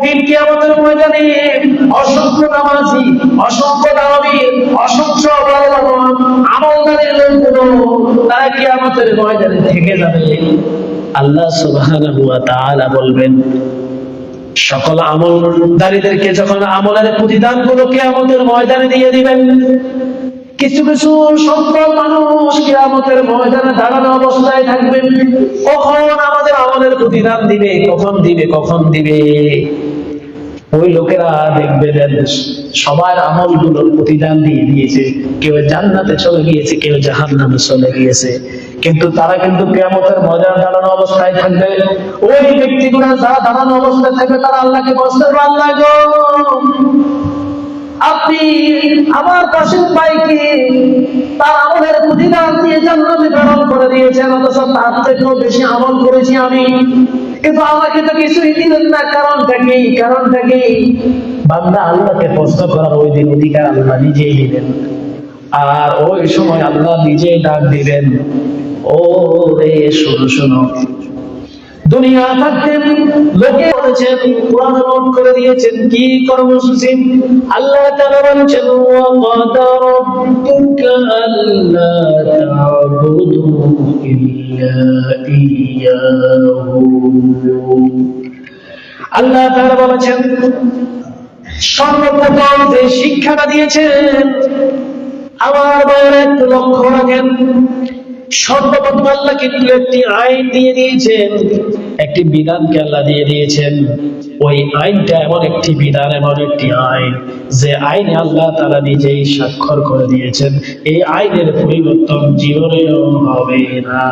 কঠিন কিয়ামতের ময়দানে অসংখ্য নামাজি, অসংখ্য দানবী, অসংখ্য আমলদারের লোকগুলো তারা কিয়ামতের ময়দানে থেকে যাবে। আল্লাহ সুবহানাহু ওয়া তাআলা বলবেন, সকল আমলদারীদেরকে যখন আমলের প্রতিদান গুলো কিয়ামতের ময়দানে দিয়ে দিবেন, কিছু কিছু সংখ্যক মানুষ কিয়ামতের ময়দানে দাঁড়ানো অবস্থায় থাকবেন। কখন আমাদের আমলের প্রতিদান দিবে, কখন দিবে। ওই লোকেরা দেখবেন সবার আমলগুলোর প্রতিদান দিয়ে দিয়েছে, কেউ জান্নাতে চলে গিয়েছে, কেউ জাহান্নামে চলে গিয়েছে, কিন্তু তারা কিন্তু কিয়ামতের ময়দানে দাঁড়ানো অবস্থায় থাকবে। ওই ব্যক্তিগুলো যারা দাঁড়ানো অবস্থায় থাকবে তারা আল্লাহকে বলবে, আল্লাহ গো, আপনি আমার পাশের ভাইকে তার আমলের প্রতিদান দিয়ে জান্নাতে প্রেরণ করে দিয়েছেন, অথচ তার থেকেও বেশি আমল করেছি আমি, কিন্তু আমাকে তো কিছুই দিলেন না। কারণটা কি? বান্দা আল্লাহকে প্রশ্ন করার ওই দিন অধিকার আল্লাহ নিজেই দিবেন, আর ওই সময় আল্লাহ নিজেই ডাক দিবেন, ও রে শোনো, দুনিয়া থাকতে লোকে বলেছেন, কোরআন নোট করে দিয়েছেন কি কর্মসূচি। আল্লাহ তাআলা বলেছেন, ওয়া ক্বাদা রাব্বুকা আল্লা তা'বুদু ইল্লা ইয়্যাহু। আল্লাহ তাআলা বলেছেন, সর্বপ্রথম যে শিক্ষাটা দিয়েছেন আমার বাইরে একটু লক্ষ্য রাখেন। সর্বপ্রথম আল্লাহ কিন্তু একটি আইন দিয়ে দিয়েছেন, একটি বিধানকে আল্লাহ দিয়ে দিয়েছেন। ওই আইনটা এমন একটি বিধান, এমন একটি আইন যে আইনে আল্লাহ তাআলা নিজেই স্বাক্ষর করে দিয়েছেন, এই আইনের পরিবর্তন জীবনেও হবে না।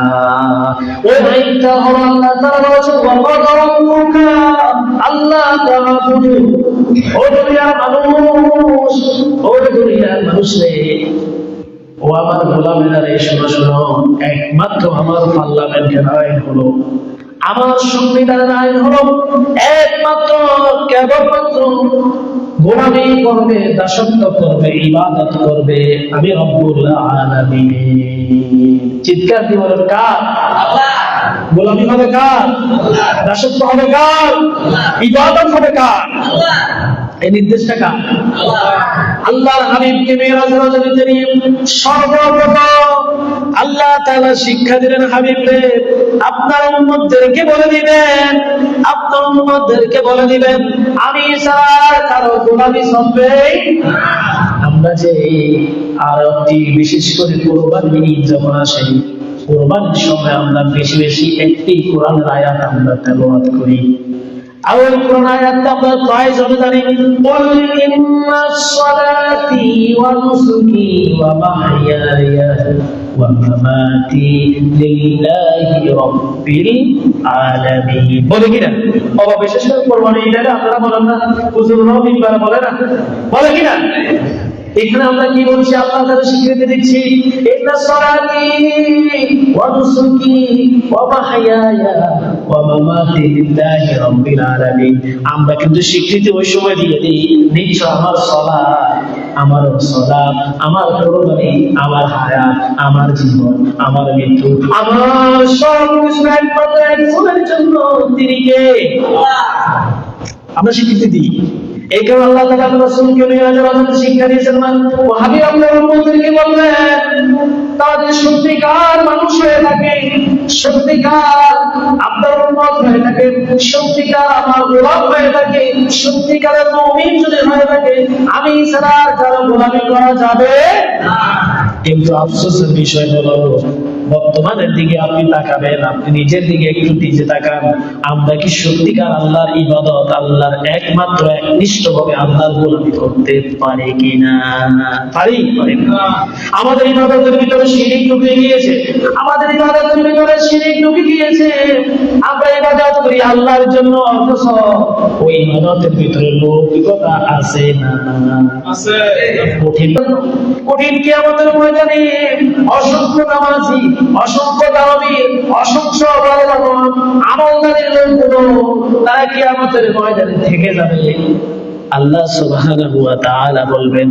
ওই আইনটা হলো আল্লাহ তাআলা বলেছেন, ওয়া ক্বাদা রাব্বুকা আল্লা তা'বুদু। ও দুনিয়ার মানুষ রে, ও আমার গোলামেরা রে, শোনো, একমাত্র আমার পার্লামেন্টের আইন হলো, আমার সংবিধানের আইন হলো একমাত্র কেবলমাত্র গোলামি করবে, দাসত্ব করবে, ইবাদত করবে আমি রব্বুল আলামিন। চিৎকার দিয়ে বলেন, কার? আল্লাহ। গোলামি হবে কার? আল্লাহ। দাসত্ব হবে কার? আল্লাহ। ইবাদত হবে কার? আল্লাহ। এই নির্দেশটা কার? আল্লাহ। আল্লাহর হাবিবকে মিরাজ রজনীতে নিয়ে সর্বপ্রথম আল্লাহ তাআলা শিক্ষা দিলেন, হাবিবরে আপনার উম্মতদেরকে বলে দিবেন আমি ছাড়া কারো গোলামি চলবে না। আমরা যে আরবটি বিশেষ করে কুরবানি ঈদ যখন আসে, কুরবানির সময় আমরা বেশি বেশি একটি কোরআনের আয়াত আমরা তেলাওয়াত করি। আওয়াল কোরআন আয়াতটা আমরা প্রায় জানি, কুল ইন্নাস সালাতি ওয়া নুসুকি ওয়া মাহইয়ায়া ওয়া মামাতি লিল্লাহি রাব্বিল আলামিন। বলে কিনা? বাবা বিশেষ করে কোরবানি ঈদে আপনারা বলেন না, হুজুররাও তিনবার বলে না, বলে কিনা? এখানে আমরা কি বলছি? আল্লাহ তাআলা স্বীকৃতি দিচ্ছি, ইন্নাস সালাতি ওয়া নুসুকি ওয়া মাহইয়ায়া ওয়া মামাতি লিল্লাহি রাব্বিল আলামিন। আমরা কিন্তু স্বীকৃতি ওই সময় দিয়ে দিই, নিশ্চয় আমার সালাত, আমার সালাত, আমার কুরবানি, আমার হায়াত, আমার জীবন, আমার মৃত্যু, আমার সব কিছু একমাত্র একজনের জন্য, তিনি কে? আল্লাহ। আমরা স্বীকৃতি দিই। এই কারণে আল্লাহ তাআলা রাসূলকে মিরাজের মাধ্যমে শিক্ষা দিয়েছেন, ওয়াহাবি আপনার উম্মতদেরকে বললেন, তাদের সত্যিকার মানুষ হয়ে থাকে, সত্যিকার আপনার উম্মত হয়ে থাকে, সত্যিকার আমার গোলাম হয়ে থাকে, সত্যিকারের মুমিন যদি হয়ে থাকে, আমি ছাড়া কারো গোলামি করা যাবে না। কিন্তু আফসোসের বিষয় হলো, বর্তমানের দিকে আপনি তাকাবেন, আপনি নিজের দিকে একটু নিজে তাকান, আমরা কি সত্যিকার আল্লাহর ইবাদত, আল্লাহর একমাত্র একনিষ্ঠভাবে আল্লাহর গোলামি করতে পারি কিনা? পারি না। আমাদের ইবাদতের ভিতরে শিরক ঢুকে গিয়েছে, আমরা ইবাদত করি আল্লাহর জন্য, অথচ ওই ইবাদতের ভিতরে লৌকিকতা আছে না? আছে। কঠিন কিয়ামতের ময়দানে অসংখ্য নামাজি, অসংখ্য দানবী, অসংখ্য আমলদারের লোকগুলো তারা কিয়ামতের ময়দানে থেকে যাবে। আল্লাহ সুবহানাহু ওয়া তাআলা বলবেন,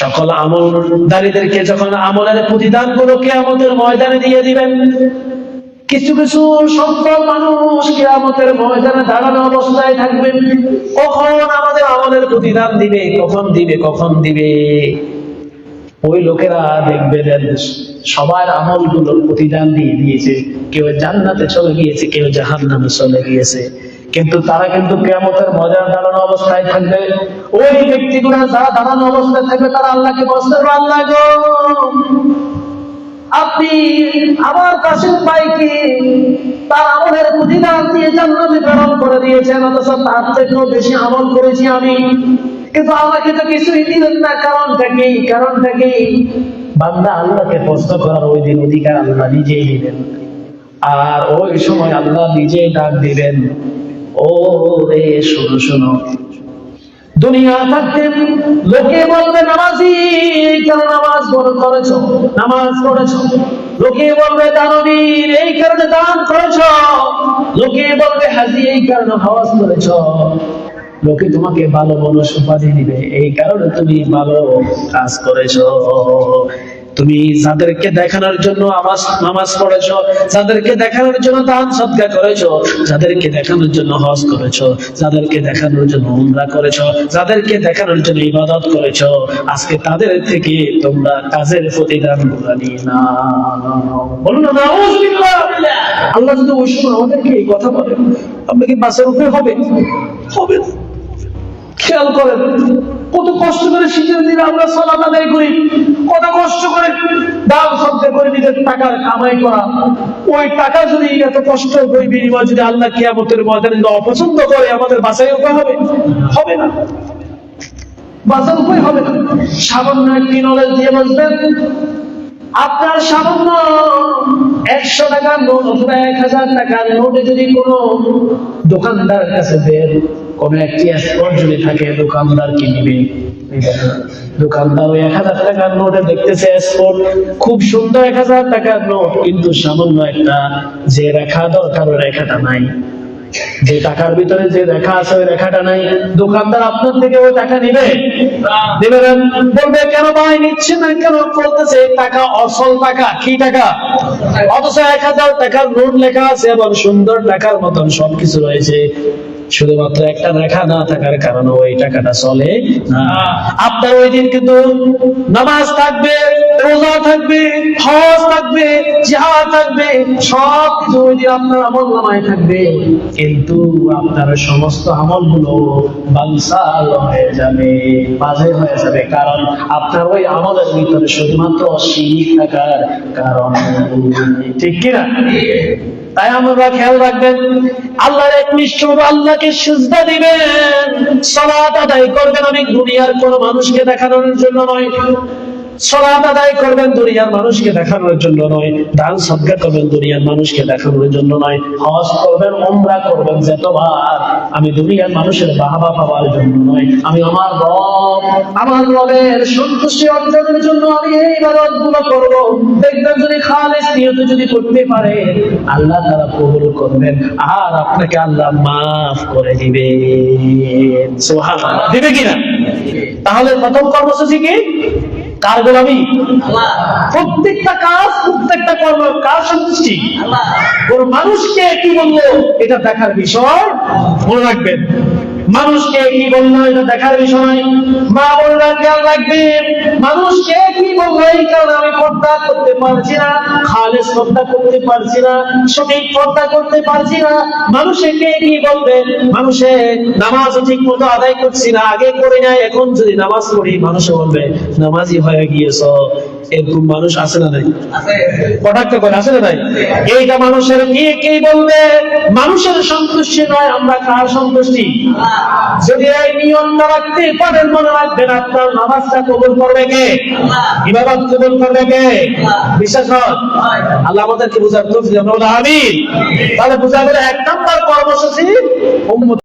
সকল আমলদারীদেরকে যখন আমলের প্রতিদান গুলো কিয়ামতের ময়দানে দিয়ে দিবেন, কিছু কিছু সংখ্যক মানুষ কিয়ামতের ময়দানে দাঁড়ানো অবস্থায় থাকবেন। কখন আমাদের আমলের প্রতিদান দিবে, কখন দিবে। ওই লোকেরা দেখবেন সবার আমলগুলোর প্রতিদান দিয়ে দিয়েছে, কেউ জান্নাতে চলে গিয়েছে, কেউ জাহান্নামে চলে গিয়েছে, কিন্তু তারা কিন্তু কিয়ামতের ময়দানে দাঁড়ানো অবস্থায় থাকবে। ওই ব্যক্তিগুলো যারা দাঁড়ানো অবস্থায় থাকবে তারা আল্লাহকে বলবে, আল্লাহ গো, আপনি আমার কাছের ভাইকে তার আমলের প্রতিদান দিয়ে জান্নাতে প্রেরণ করে দিয়েছেন, অথচ তার থেকেও বেশি আমল করেছি আমি, কিন্তু আমাকে তো কিছুই দিলেন না। কারণটা কি? বান্দা আল্লাহকে প্রশ্ন করার ওই দিন অধিকার আল্লাহ নিজেই দিবেন, আর ওই সময় আল্লাহ নিজেই ডাক দিবেন, ও রে শোনো, দুনিয়া থাকতে লোকে বলবে নামাজি, এই কারণে নামাজ করেছো, নামাজ পড়েছো। লোকে বলবে দানবীর, এই কারণে দান করেছো। লোকে বলবে হাজি, এই কারণে হজ করেছো। লোকে তোমাকে ভালো মানুষ উপাধি দিবে, এই কারণে তুমি ভালো কাজ করেছো। তুমি যাদেরকে দেখানোর জন্য নামাজ পড়েছো, যাদেরকে দেখানোর জন্য দান সদকা করেছো, যাদেরকে দেখানোর জন্য হজ করেছো, যাদেরকে দেখানোর জন্য উমরা করেছো, যাদেরকে দেখানোর জন্য ইবাদত করেছো, আজকে তাদের থেকে তোমরা কাজের প্রতিদান নিয়ে নাও। বলুন না নাউযুবিল্লাহ। আল্লাহ যদি ওই সময় আমাদেরকে এই কথা বলেন, আমরা কি বাসের উপরে হবে না? খেয়াল করেন কত কষ্ট করে শীতের দিনে আমরা সালাত আদায় করি, কত কষ্ট করে দান সদকা করে নিজের টাকার কামাই করা। ওই টাকা যদি এত কষ্ট করে বিনিময় যদি আল্লাহ কিয়ামতের ময়দানে অপছন্দ করে, আমাদের বাঁচার উপায় হবে না, বাঁচার উপায় হবে না। সামান্য একটি নলেজ দিয়ে বলবেন, আপনার সামান্য 100 টাকার নোট অথবা 1000 টাকার নোটে যদি কোনো দোকানদার কাছে দেন, কোন একটি স্পট যদি থাকে, দোকানদার কি নিবে? দোকানদার ওই 1000 টাকার নোটে দেখতেছে স্পট খুব সুন্দর 1000 টাকার নোট, কিন্তু সামান্য একটা যে রেখা দরকার ওই রেখাটা নাই, যে টাকার ভিতরে যে রেখা আছে ওই রেখাটা নাই। দোকানদার আপনার থেকে ওই টাকা নিবে? বলবে কেন ভাই নিচ্ছে না কেন? বলতেছে টাকা অসল টাকা। কি টাকা? অথচ 1000 টাকার নোট লেখা আছে এবং সুন্দর টাকার মতন সবকিছু রয়েছে, শুধুমাত্র একটা রেখা না থাকার কারণে ওই টাকাটা চলে না। আপনার ওই দিন কিন্তু নামাজ থাকবে, রোজা থাকবে, হজ থাকবে, জিহাদ থাকবে, সব কিছু ওই দিন আপনার আমল নামায় থাকবে, কিন্তু আপনার সমস্ত আমলগুলো বানসাল হয়ে যাবে, বাজে হয়ে যাবে, কারণ আপনার ওই আমলের ভিতরে শুধুমাত্র শিরক থাকার কারণে। ঠিক কিনা? তাই আমরা খেয়াল রাখবেন, আল্লাহর একনিষ্ঠ আল্লাহকে সিজদা দিবেন, সালাত আদায় করবেন। আমি দুনিয়ার কোন মানুষকে দেখানোর জন্য নয়, সালাত আদায় করবেন দুনিয়ার মানুষকে দেখানোর জন্য নয়, দান সদকা করবেন দুনিয়ার মানুষকে দেখানোর জন্য নয়, হজ করবেন, উমরা করবেন যতবার, আমি দুনিয়ার মানুষের বাহবা পাওয়ার জন্য নয়, আমি আমার রবের সন্তুষ্টি অর্জনের জন্য আমি এই ইবাদতগুলো করব। দেখবেন যদি খালিস নিয়তে যদি করতে পারে, আল্লাহ তাআলা কবুল করবেন, আর আপনাকে আল্লাহ মাফ করে দিবেন। সুবহানাল্লাহ। দিবে কিনা? তাহলে প্রথম কর্মসূচি কি? কার গোলামি? আল্লাহ। প্রত্যেকটা কাজ, প্রত্যেকটা কর্ম কার সন্তুষ্টি? আল্লাহ। ওর মানুষকে কি বললো এটা দেখার বিষয় মনে রাখবেন, মানুষকে কি বললো এটা দেখার বিষয় মা বোনরা খেয়াল রাখবেন। মানুষকে কি বললো এই কারণে আমি পর্দা করতে পারছি না, খালেস পর্দা করতে পারছি না, সঠিক পর্দা করতে পারছি না, মানুষকে কি বলবে? মানুষে নামাজ ঠিক মতো আদায় করছি না, আগে করে নাই, এখন যদি নামাজ পড়ি মানুষে বলবে নামাজি হয়ে গিয়েছ। এরকম মানুষ আছে না নাই? কটাক্ষ করে, আছে না নাই? এইটা মানুষের কি বলবে? মানুষের সন্তুষ্টি নয়, আমরা কার সন্তুষ্টি? যদি এই নিয়মটা রাখতে পারেন, মনে রাখবেন আপনার নামাজটা কবুল করবে কে? ইবাদত কবুল করবে কে? বিশ্বাস হয়? আল্লাহ আমাদেরকে বুঝার তৌফিক দান করুন, আমিন। তাহলে বুঝা গেল 1 নম্বর কর্মসূচি